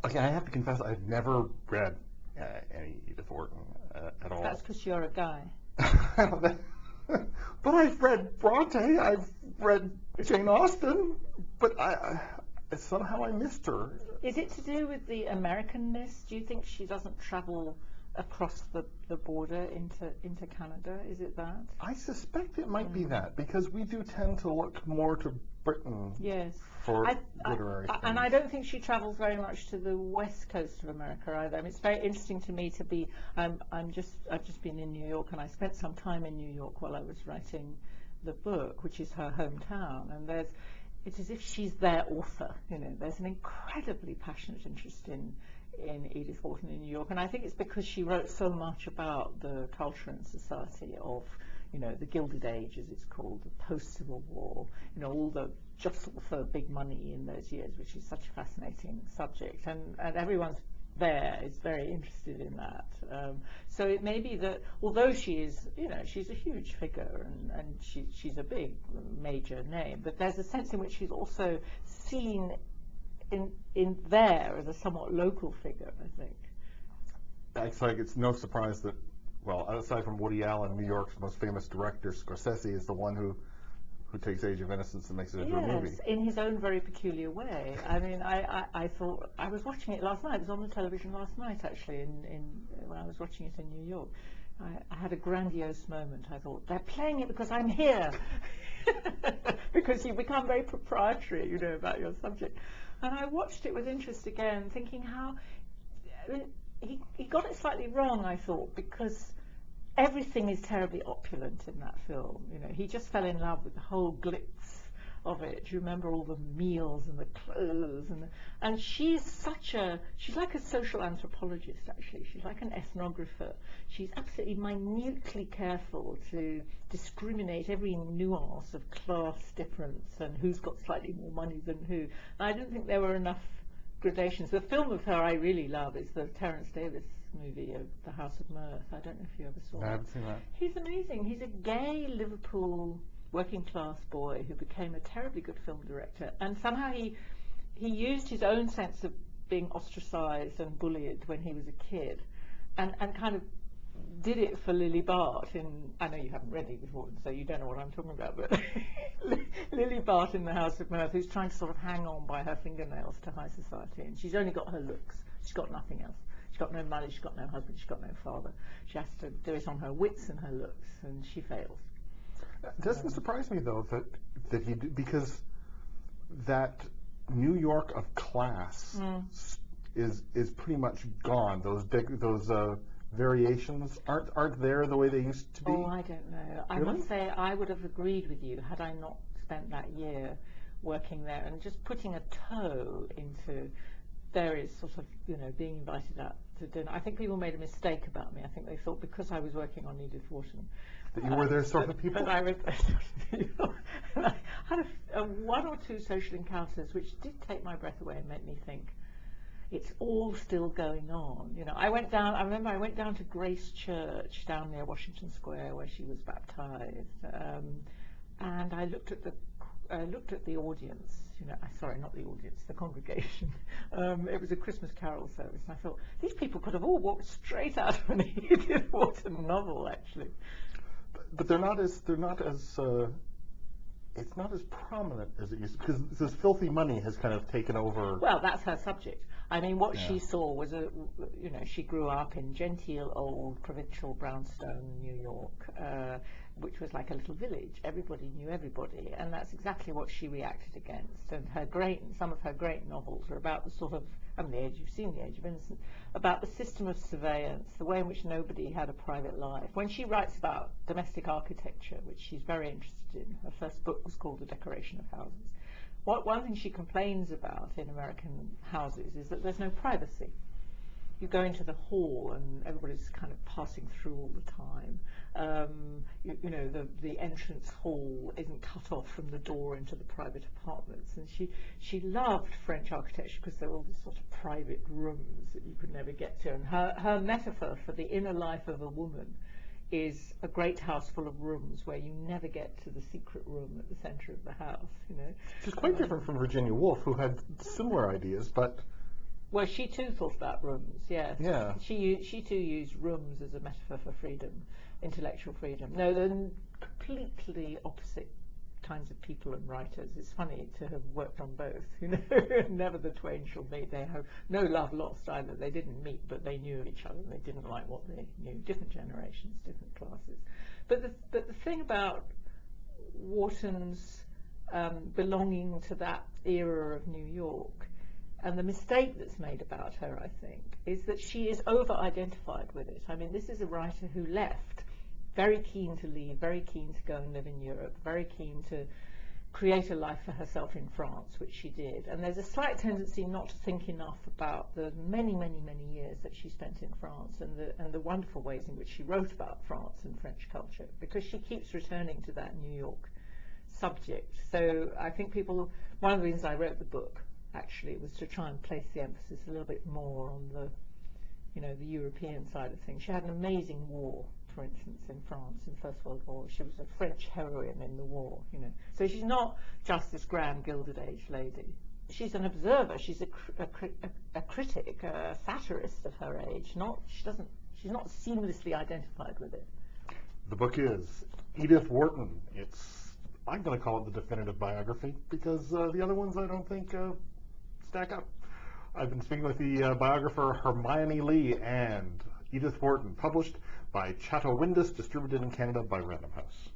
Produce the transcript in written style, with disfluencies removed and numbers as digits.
Okay, I have to confess, I've never read any Edith Wharton at all. That's because you're a guy. But I've read Bronte, I've read Jane Austen, but somehow I missed her. Is it to do with the Americanness? Do you think she doesn't travel across the border into Canada? Is it that? I suspect it might be that, because we do tend to look more to Britain for literary things. And I don't think she travels very much to the west coast of America either. I mean, it's very interesting to me to be. I've just been in New York, and I spent some time in New York while I was writing the book, which is her hometown. And it's as if she's their author. You know, there's an incredibly passionate interest in Edith Wharton in New York, and I think it's because she wrote so much about the culture and society of, you know, the Gilded Age, as it's called, the post-Civil War, you know, all the jostle for big money in those years, which is such a fascinating subject, and everyone's there is very interested in that. So it may be that although she is, you know, she's a huge figure and she's a big major name, but there's a sense in which she's also seen in there as a somewhat local figure, I think. It's like it's no surprise that, well, aside from Woody Allen, New York's most famous director, Scorsese, is the one who takes Age of Innocence and makes it into a movie. Yes, in his own very peculiar way. I mean, I thought, I was watching it last night, it was on the television last night actually, when I was watching it in New York. I had a grandiose moment. I thought, they're playing it because I'm here. Because you become very proprietary, you know, about your subject. And I watched it with interest again, thinking how he got it slightly wrong, I thought, because everything is terribly opulent in that film. You know, he just fell in love with the whole glitz of it. Do you remember all the meals and the clothes and she's like a social anthropologist actually. She's like an ethnographer. She's absolutely minutely careful to discriminate every nuance of class difference and who's got slightly more money than who. And I didn't think there were enough gradations. The film of her I really love is the Terence Davis movie of The House of Mirth. I don't know if you ever saw it. I haven't seen that. He's amazing. He's a gay Liverpool working class boy who became a terribly good film director, and somehow he used his own sense of being ostracized and bullied when he was a kid and kind of did it for Lily Bart in, I know you haven't read Edith Wharton, so you don't know what I'm talking about, but Lily Bart in The House of Mirth, who's trying to sort of hang on by her fingernails to high society, and she's only got her looks, she's got nothing else. She's got no money, she's got no husband, she's got no father. She has to do it on her wits and her looks, and she fails. It doesn't surprise me though that he did, because that New York of class is pretty much gone. Those variations aren't there the way they used to be. Oh, I don't know. I must say I would have agreed with you had I not spent that year working there and just putting a toe into various sort of, you know, being invited out to dinner. I think people made a mistake about me. I think they thought because I was working on Edith Wharton that you were their sort of people. That I was their sort of people. And I had one or two social encounters which did take my breath away and make me think, it's all still going on. You know, I remember I went down to Grace Church down near Washington Square where she was baptized, and I looked at the audience. You know, sorry, not the audience, the congregation. It was a Christmas Carol service, and I thought these people could have all walked straight out of an Edith Wharton novel, actually. But they're not as it's not as prominent as it used to, because this filthy money has kind of taken over. Well, that's her subject. I mean, what she saw was she grew up in genteel old provincial brownstone New York, which was like a little village. Everybody knew everybody, and that's exactly what she reacted against. And some of her great novels are about the sort of, I mean, you've seen The Age of Innocence, about the system of surveillance, the way in which nobody had a private life. When she writes about domestic architecture, which she's very interested in, her first book was called The Decoration of Houses. One thing she complains about in American houses is that there's no privacy. You go into the hall and everybody's kind of passing through all the time. The entrance hall isn't cut off from the door into the private apartments. And she loved French architecture because there were all these sort of private rooms that you could never get to. And her metaphor for the inner life of a woman is a great house full of rooms where you never get to the secret room at the center of the house, you know. Which is quite different from Virginia Woolf, who had similar ideas, but Well, she too thought about rooms, yes. Yeah. She too used rooms as a metaphor for freedom, intellectual freedom. No, they're completely opposite kinds of people and writers. It's funny to have worked on both, you know. Never the twain shall meet. They have no love lost either. They didn't meet, but they knew each other. They didn't like what they knew. Different generations, different classes. But the thing about Wharton's belonging to that era of New York, and the mistake that's made about her, I think, is that she is over-identified with it. I mean, this is a writer who left, very keen to leave, very keen to go and live in Europe, very keen to create a life for herself in France, which she did. And there's a slight tendency not to think enough about the many, many, many years that she spent in France and the wonderful ways in which she wrote about France and French culture, because she keeps returning to that New York subject. So I think one of the reasons I wrote the book, actually, was to try and place the emphasis a little bit more on the European side of things. She had an amazing war, for instance, in France in the First World War. She was a French heroine in the war, you know. So she's not just this grand Gilded Age lady. She's an observer. She's a critic, a satirist of her age. She's not seamlessly identified with it. The book is Edith Wharton. I'm going to call it the definitive biography because the other ones I don't think stack up. I've been speaking with the biographer Hermione Lee and Edith Wharton, published by Chatto Windus, distributed in Canada by Random House.